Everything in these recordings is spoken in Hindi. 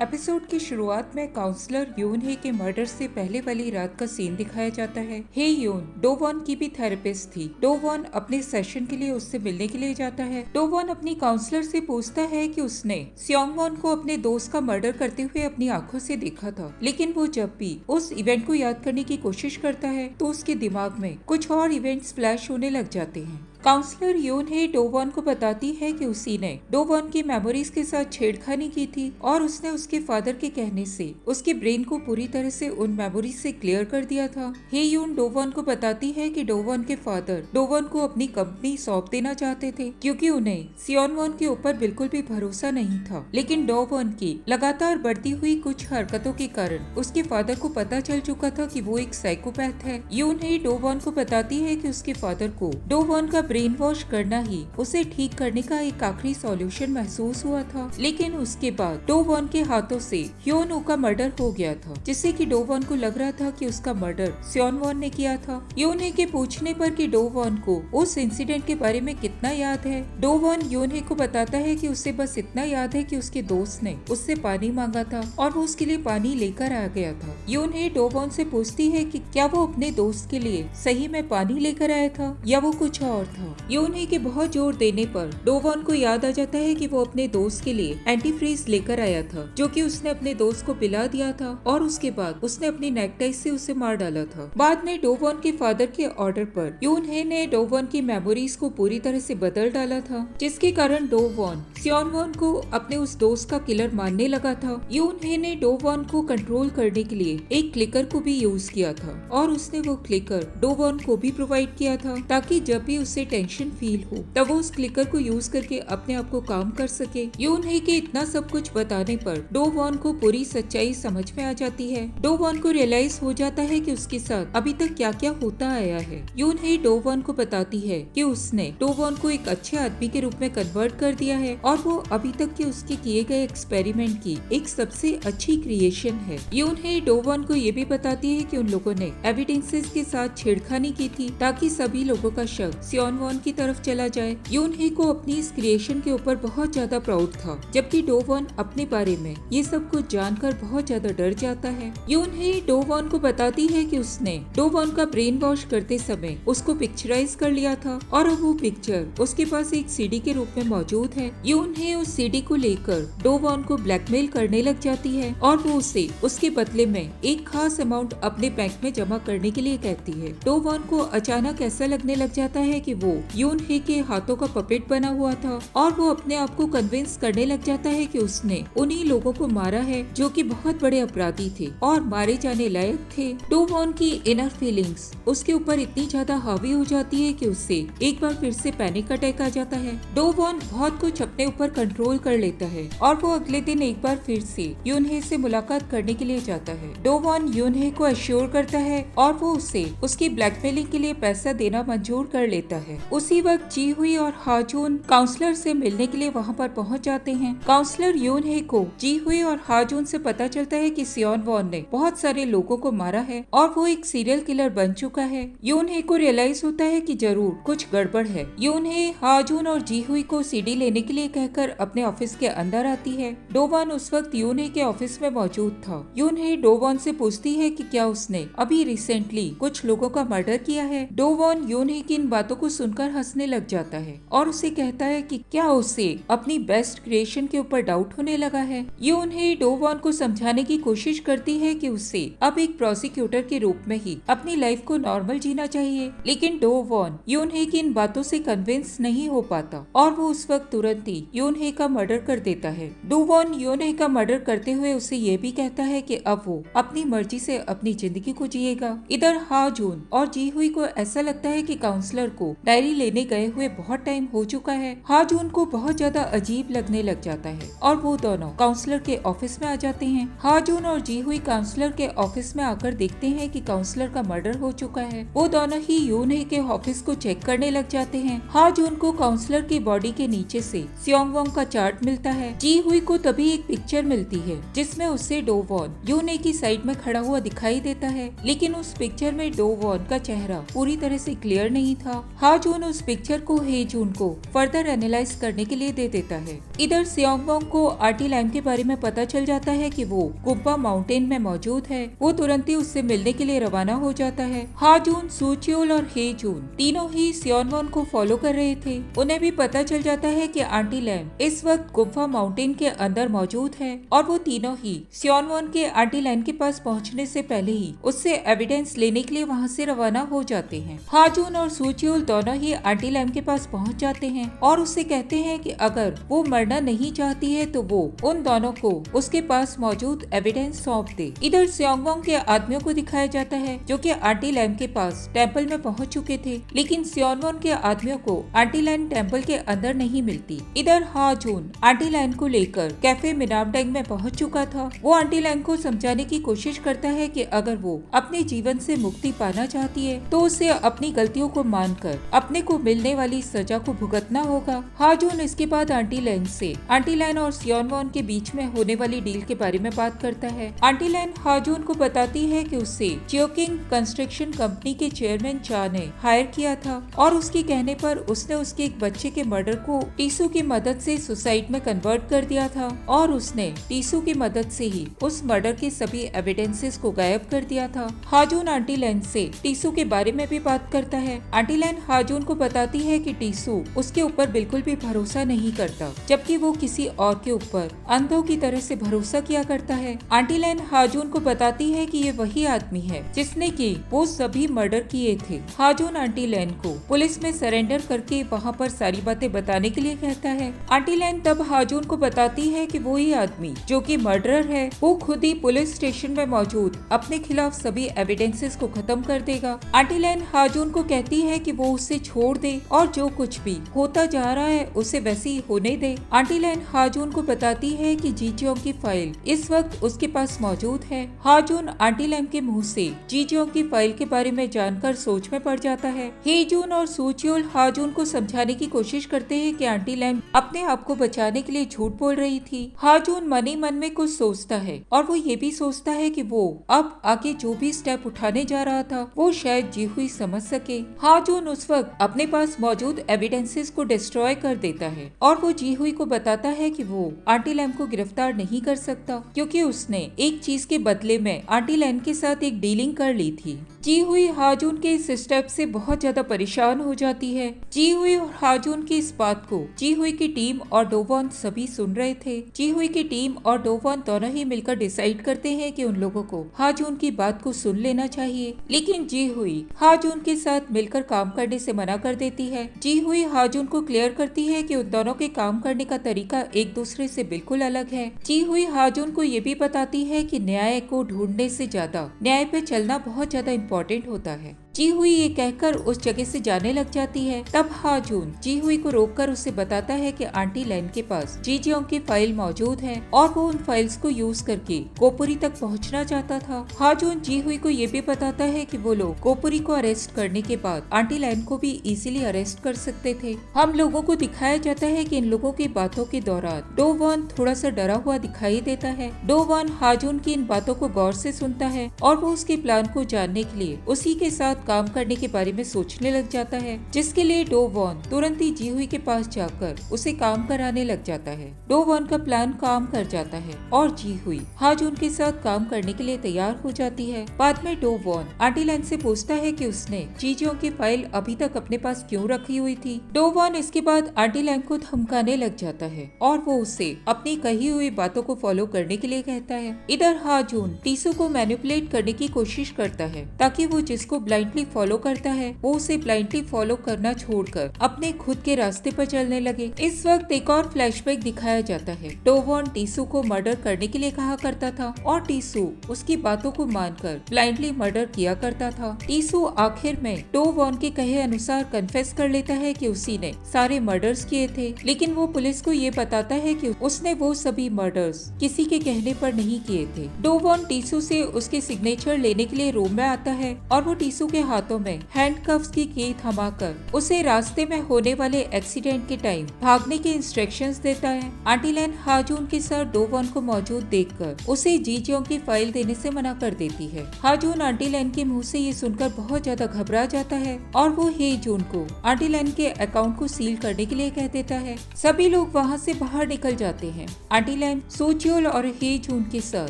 एपिसोड की शुरुआत में काउंसलर यून हे के मर्डर से पहले वाली रात का सीन दिखाया जाता है। हे यून, डो वॉन की भी थेरेपिस्ट थी। डो वॉन अपने सेशन के लिए उससे मिलने के लिए जाता है। डो वॉन अपनी काउंसलर से पूछता है कि उसने सियोंग वॉन को अपने दोस्त का मर्डर करते हुए अपनी आंखों से देखा था, लेकिन वो जब भी उस इवेंट को याद करने की कोशिश करता है तो उसके दिमाग में कुछ और इवेंट्स फ्लैश होने लग जाते हैं। काउंसलर यून हे डो वॉन को बताती है कि उसी ने डो वॉन की मेमोरीज के साथ छेड़खानी की थी और उसने उसके फादर के कहने से उसके ब्रेन को पूरी तरह से उन मेमोरीज से क्लियर कर दिया था। हे यून डो वॉन को बताती है कि डो वॉन के फादर डो वॉन को अपनी कंपनी सौंप देना चाहते थे क्योंकि उन्हें सियोन वॉन के ऊपर बिल्कुल भी भरोसा नहीं था, लेकिन डो वॉन की लगातार बढ़ती हुई कुछ हरकतों के कारण उसके फादर को पता चल चुका था कि वो एक साइकोपैथ है। यून हे डो वॉन को बताती है कि उसके फादर को डो वॉन का ब्रेन वॉश करना ही उसे ठीक करने का एक आखिरी सॉल्यूशन महसूस हुआ था, लेकिन उसके बाद डो वॉन के हाथों से ह्योन ओ का मर्डर हो गया था, जिससे कि डो वॉन को लग रहा था कि उसका मर्डर सियोन वॉन ने किया था। ह्योन हे के पूछने पर कि डो वॉन को उस इंसिडेंट के बारे में कितना याद है, डो वॉन ह्योन हे को बताता है कि उसे बस इतना याद है कि उसके दोस्त ने उससे पानी मांगा था और वो उसके लिए पानी लेकर आ गया था। ह्योन हे डो वॉन से पूछती है कि क्या वो अपने दोस्त के लिए सही में पानी लेकर आया था या वो कुछ और था। ह्योन हे के बहुत जोर देने पर डो वॉन को याद आ जाता है कि वो अपने दोस्त के लिए एंटी फ्रीज लेकर आया था, जो कि उसने अपने दोस्त को पिला दिया था और उसके बाद उसने अपनी नेकटाई से उसे मार डाला था। बाद में डो वॉन के फादर के ऑर्डर पर ह्योन हे ने डो वॉन की मेमोरीज को पूरी तरह से बदल डाला था, जिसके कारण डो वॉन सियोन वॉन को अपने उस दोस्त का किलर मानने लगा था। ह्योन हे ने डो वॉन को कंट्रोल करने के लिए एक क्लिकर को भी यूज किया था और उसने वो क्लिकर डो वॉन को भी प्रोवाइड किया था ताकि जब भी उसे टेंशन फील हो तब वो उस क्लिकर को यूज करके अपने आप को काम कर सके। ह्योन हे के इतना सब कुछ बताने पर डो वॉन को पूरी सच्चाई समझ में आ जाती है। डो वॉन को रियलाइज हो जाता है कि उसके साथ अभी तक क्या क्या होता आया है। ह्योन हे डो वॉन को बताती है कि उसने डो वॉन को एक अच्छे आदमी के रूप में कन्वर्ट कर दिया है और वो अभी तक के उसके किए गए एक्सपेरिमेंट की एक सबसे अच्छी क्रिएशन है। ह्योन हे डो वॉन को ये भी बताती है कि उन लोगों ने एविडेंसेस के साथ छेड़खानी की थी ताकि सभी लोगों का शक सियोन वॉन की तरफ चला जाए। ह्योन हे को अपनी इस क्रिएशन के ऊपर बहुत ज्यादा प्राउड था, जबकि डो वॉन अपने बारे में ये सब कुछ जानकर बहुत ज्यादा डर जाता है। ह्योन हे डो वॉन को बताती है कि उसने डो वॉन का ब्रेन वॉश करते समय उसको पिक्चराइज कर लिया था और अब वो पिक्चर उसके पास एक सीडी के रूप में मौजूद है। ह्योन हे उस सीडी को लेकर डो वॉन को ब्लैकमेल करने लग जाती है और वो उसे उसके बदले में एक खास अमाउंट अपने बैंक में जमा करने के लिए कहती है। डो वॉन को अचानक ऐसा लगने लग जाता है कि वो ह्योन हे के हाथों का पपेट बना हुआ था और वो अपने आप को कन्विंस करने लग जाता है कि उसने उन्हीं लोगों को मारा है जो कि बहुत बड़े अपराधी थे और मारे जाने लायक थे। डो वॉन की इनर फीलिंग्स उसके ऊपर इतनी ज्यादा हावी हो जाती है कि उससे एक बार फिर से पैनिक अटैक आ जाता है। डो वॉन बहुत कुछ अपने ऊपर कंट्रोल कर लेता है और वो अगले दिन एक बार फिर से ह्योन हे से मुलाकात करने के लिए जाता है। डो वॉन ह्योन हे को एश्योर करता है और वो उसे उसकी ब्लैकमेलिंग के लिए पैसा देना मंजूर कर लेता है। उसी वक्त जी हुई और हाजून काउंसलर से मिलने के लिए वहाँ पर पहुँच जाते हैं। काउंसलर ह्योन हे को जी हुई और हाजून से पता चलता है कि सियोन वॉन ने बहुत सारे लोगों को मारा है और वो एक सीरियल किलर बन चुका है। ह्योन हे को रियलाइज होता है कि जरूर कुछ गड़बड़ है। ह्योन हे हाजून और जी हुई को सीडी लेने के लिए कहकर अपने ऑफिस के अंदर आती है। डो वॉन उस वक्त ह्योन हे के ऑफिस में मौजूद था। ह्योन हे डो वॉन से पूछती है कि क्या उसने अभी रिसेंटली कुछ लोगों का मर्डर किया है। डो वॉन ह्योन हे की इन बातों को सुनकर हंसने लग जाता है और उसे कहता है कि क्या उसे अपनी बेस्ट क्रिएशन के ऊपर डाउट होने लगा है। ह्योन हे डो वॉन को समझाने की कोशिश करती है कि उसे अब एक प्रोसिक्यूटर के रूप में ही अपनी लाइफ को नॉर्मल जीना चाहिए, लेकिन डो वॉन ह्योन हे की इन बातों से कन्विंस नहीं हो पाता और वो उस वक्त तुरंत ही ह्योन हे का मर्डर कर देता है। डो वॉन ह्योन हे का मर्डर करते हुए उसे ये भी कहता है कि अब वो अपनी मर्जी से अपनी जिंदगी को जिएगा। इधर हाजून और जी हुई को ऐसा लगता है कि काउंसलर को डायरी लेने गए हुए बहुत टाइम हो चुका है। हाजून को बहुत ज्यादा अजीब लगने लग जाता है और वो दोनों काउंसलर के ऑफिस में आ जाते हैं। हाजून और जी हुई काउंसलर के ऑफिस में आकर देखते हैं कि काउंसलर का मर्डर हो चुका है। वो दोनों ही ह्योन हे के ऑफिस को चेक करने लग जाते हैं। हाजून को काउंसलर की बॉडी के नीचे से सियोंग वॉन्ग का चार्ट मिलता है। जी हुई को तभी एक पिक्चर मिलती है जिसमें उससे डो वॉन ह्योन हे की साइड में खड़ा हुआ दिखाई देता है, लेकिन उस पिक्चर में डो वॉन का चेहरा पूरी तरह से क्लियर नहीं था। जून उस पिक्चर को हे जून को फर्दर एनालाइज करने के लिए दे देता है। इधर सियोंग वोंग को आंटी लैम के बारे में पता चल जाता है कि वो गुब्बा माउंटेन में मौजूद है। वो तुरंत ही उससे मिलने के लिए रवाना हो जाता है। हा जून, सू च्योल और हे जून तीनों ही सियोंग वोंग को फॉलो कर रहे थे। उन्हें भी पता चल जाता है कि आंटी लैम इस वक्त गुब्बा माउंटेन के अंदर मौजूद है और वो तीनों ही सियोंग वोंग के आंटी लैम के पास पहुँचने से पहले ही उससे एविडेंस लेने के लिए वहाँ से रवाना हो जाते हैं। हा जून और सू च्योल दोनों ही आंटी लैम के पास पहुँच जाते हैं और उससे कहते हैं कि अगर वो मरना नहीं चाहती है तो वो उन दोनों को उसके पास मौजूद एविडेंस सौंप दे। इधर सियोंग वोंग के आदमियों को दिखाया जाता है जो कि आंटी लैम के पास टेम्पल में पहुंच चुके थे, लेकिन सियोंग वोंग के आदमियों को आंटी लैम टेम्पल के अंदर नहीं मिलती। इधर हा जून आंटी लैम को लेकर कैफे मिनामडेंग में पहुंच चुका था। वो आंटी लैम को समझाने की कोशिश करता है कि अगर वो अपने जीवन से मुक्ति पाना चाहती है तो उसे अपनी गलतियों को मानकर अपने को मिलने वाली सजा को भुगतना होगा। हा जून इसके बाद आंटी लैम से आंटी लैम और सियोंग वोंग के बीच में होने वाली डील के बारे में बात करता है। आंटी लैम हा जून को बताती है कि उसे चियोकिंग कंस्ट्रक्शन कंपनी के चेयरमैन चा ने हायर किया था और उसके कहने पर उसने उसके एक बच्चे के मर्डर को टीसू की मदद से सुसाइड में कन्वर्ट कर दिया था और उसने टीसू की मदद से ही उस मर्डर के सभी एविडेंसेस को गायब कर दिया था। हा जून आंटी लैम से टीसू के बारे में भी बात करता है। आंटी लैम हा जून को बताती है कि टीसू उसके ऊपर बिल्कुल भी भरोसा नहीं करता, जबकि वो किसी और के ऊपर अंधों की तरह से भरोसा किया करता है। आंटी लैम हा जून को बताती है कि ये वही आदमी है जिसने कि वो सभी मर्डर किए थे। हा जून आंटी लैम को पुलिस में सरेंडर करके वहाँ पर सारी बातें बताने के लिए कहता है। आंटी लैम तब हा जून को बताती है कि वो ही आदमी जो कि मर्डरर है वो खुद ही पुलिस स्टेशन में मौजूद अपने खिलाफ सभी एविडेंसेस को खत्म कर देगा। आंटी लैम हा जून को कहती है कि वो उसे छोड़ दे और जो कुछ भी होता जा रहा है उसे वैसे ही होने दे। आंटी लैम हा जून को बताती है कि जी जियोंग की फाइल इस वक्त उसके पास मौजूद है। हा जून आंटी लैम के मुंह से जी जियोंग की फाइल के बारे में जानकर सोच में पड़ जाता है। हे जून और सू च्योल हा जून को समझाने की कोशिश करते हैं कि आंटी लैम अपने आप को बचाने के लिए झूठ बोल रही थी। हा जून मन ही मन में कुछ सोचता है और वो ये भी सोचता है कि वो अब आगे जो भी स्टेप उठाने जा रहा था वो शायद जी हुई समझ सके। हा जून उस वक्त अपने पास मौजूद एविडेंसेस को डिस्ट्रॉय कर देता है और वो जी हुई को बताता है कि वो आंटी लैम को गिरफ्तार नहीं कर सकता क्योंकि उसने एक चीज के बदले में आंटी लैम के साथ एक डीलिंग कर ली थी। जी हुई हा जून के इस स्टेप से बहुत ज्यादा परेशान हो जाती है। जी हुई और हा जून की इस बात को जी हुई की टीम और डो वॉन सभी सुन रहे थे। जी हुई की टीम और डो वॉन दोनों ही मिलकर डिसाइड करते हैं कि उन लोगों को हा जून की बात को सुन लेना चाहिए, लेकिन जी हुई हा जून के साथ मिलकर काम करने से मना कर देती है। जी हुई हा जून को क्लियर करती है कि उन दोनों के काम करने का तरीका एक दूसरे से बिल्कुल अलग है। जी हुई हा जून को ये भी बताती है कि न्याय को ढूंढने से ज्यादा न्याय पे चलना बहुत ज्यादा इम्पोर्टेंट होता है। जी हुई ये कहकर उस जगह से जाने लग जाती है। तब हा जून जी हुई को रोककर उसे बताता है कि आंटी लैम के पास जी जियोंग की फाइल मौजूद है और वो उन फाइल्स को यूज करके गोपुरी तक पहुंचना चाहता था। हा जून जी हुई को ये भी बताता है कि वो लोग गोपुरी को अरेस्ट करने के बाद आंटी लैम को भी इजीली अरेस्ट कर सकते थे। हम लोगों को दिखाया जाता है कि इन लोगों की बातों के दौरान डो वॉन थोड़ा सा डरा हुआ दिखाई देता है। डो वॉन हा जून की इन बातों को गौर से सुनता है और वो उसके प्लान को जानने के लिए उसी के साथ काम करने के बारे में सोचने लग जाता है, जिसके लिए डो वॉन तुरंत ही जी हुई के पास जाकर उसे काम कराने लग जाता है। डो वॉन का प्लान काम कर जाता है और जी हुई हा जून के साथ काम करने के लिए तैयार हो जाती है। बाद में डो वॉन आंटी लैम से पूछता है कि उसने जी जियोंग की फाइल अभी तक अपने पास क्यों रखी हुई थी। डो वॉन इसके बाद आंटी लैम को धमकाने लग जाता है और वो उससे अपनी कही हुई बातों को फॉलो करने के लिए कहता है। इधर हा जून टीसू को मैनिपुलेट करने की कोशिश करता है ताकि वो जिसको ब्लाइंडली फॉलो करता है वो उसे ब्लाइंडली फॉलो करना छोड़कर अपने खुद के रास्ते पर चलने लगे। इस वक्त एक और फ्लैशबैक दिखाया जाता है। डो वॉन टीसू को मर्डर करने के लिए कहा करता था और टीसू उसकी बातों को मानकर ब्लाइंडली मर्डर किया करता था। टीसू आखिर में डो वॉन के कहे अनुसार कन्फेस कर लेता है कि उसी ने सारे मर्डर्स किए थे, लेकिन वो पुलिस को ये बताता है कि उसने वो सभी मर्डर्स किसी के कहने पर नहीं किए थे। डो वॉन टीसू से उसके सिग्नेचर लेने के लिए रूम में आता है और वो टीसू के हाथों में हैंडकफ्स की की थमाकर उसे रास्ते में होने वाले एक्सीडेंट के टाइम भागने के इंस्ट्रक्शंस देता है। आंटी लैन हाजून के साथ डोवॉन को मौजूद देखकर उसे जीजियोंग की फाइल देने से मना कर देती है। हाजून आंटी लैन के मुंह से ये सुनकर बहुत ज्यादा घबरा जाता है और वो हे जून को आंटी लैन के अकाउंट को सील करने के लिए कह देता है। सभी लोग वहाँ से बाहर निकल जाते हैं। आंटी लैन सूचियोल और हे जून के साथ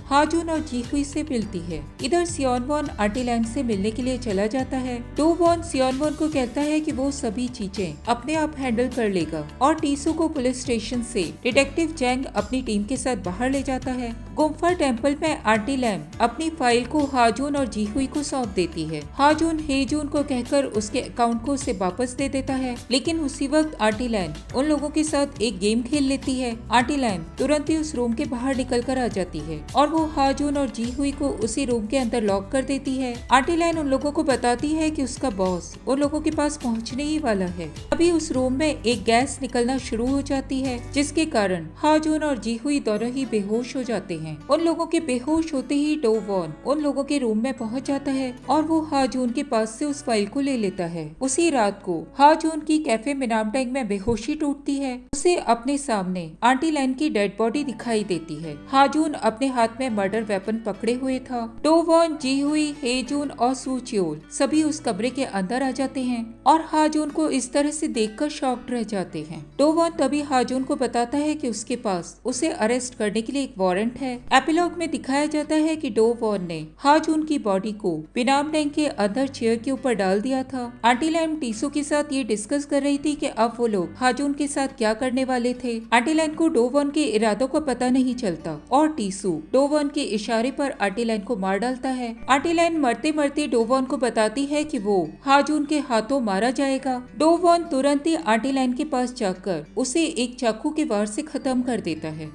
हाजून और जीहुई से मिलती है। इधर सियोनवॉन आंटी लैन से मिलने के लिए चला जाता है। डोवॉन सियोनवॉन को कहता है कि वो सभी चीजें अपने आप हैंडल कर लेगा और टीसू को पुलिस स्टेशन से डिटेक्टिव जैंग अपनी टीम के साथ बाहर ले जाता है। गुम्फा टेम्पल में आंटी लैन अपनी फाइल को हाजून और जीहुई को सौंप देती है। हाजून हेजून को कहकर उसके अकाउंट को उसे वापस दे देता है, लेकिन उसी वक्त आंटी लैन उन लोगों के साथ एक गेम खेल लेती है। आंटी लैन तुरंत ही उस रूम के बाहर निकल कर आ जाती है और वो हाजून और जीहुई को उसी रूम के अंदर लॉक कर देती है। आंटी लैन उन लोगों को बताती है कि उसका बॉस उन लोगों के पास पहुंचने ही वाला है। अभी उस रूम में एक गैस निकलना शुरू हो जाती है, जिसके कारण हाजून और जीहुई दोनों ही बेहोश हो जाते हैं। उन लोगों के बेहोश होते ही डोवॉन उन लोगों के रूम में पहुंच जाता है और वो हाजून के पास से उस फाइल को ले लेता है। उसी रात को हाजून की कैफे मिनामटेंग में बेहोशी टूटती है। उसे अपने सामने आंटी लैन की डेड बॉडी दिखाई देती है। हाजून अपने हाथ में मर्डर वेपन पकड़े हुए था। डोवॉन, जीहुई, हेजून और सूचियोल सभी उस कमरे के अंदर आ जाते हैं और हाजून को इस तरह से देखकर शॉक्ड रह जाते हैं। डोवॉन तभी हाजून को बताता है कि उसके पास उसे अरेस्ट करने के लिए एक वारंट है। एपिलॉग में दिखाया जाता है कि डोवॉन ने हाजून की बॉडी को पिनामटेंग के अंदर चेयर के ऊपर डाल दिया था। आंटी लैन टीसू के साथ ये डिस्कस कर रही थी कि अब वो लोग हाजून के साथ क्या करने वाले थे। आंटी लैन को डोवॉन के इरादों का पता नहीं चलता और टीसू डोवॉन के इशारे पर आंटी लैन को मार डालता है। आंटी लैन मरते मरते डोवॉन को बताती है कि वो हाजून के हाथों मारा जाएगा। डोवॉन तुरंत ही आंटी लैन के पास जाकर उसे एक चाकू के वार से खत्म कर देता है।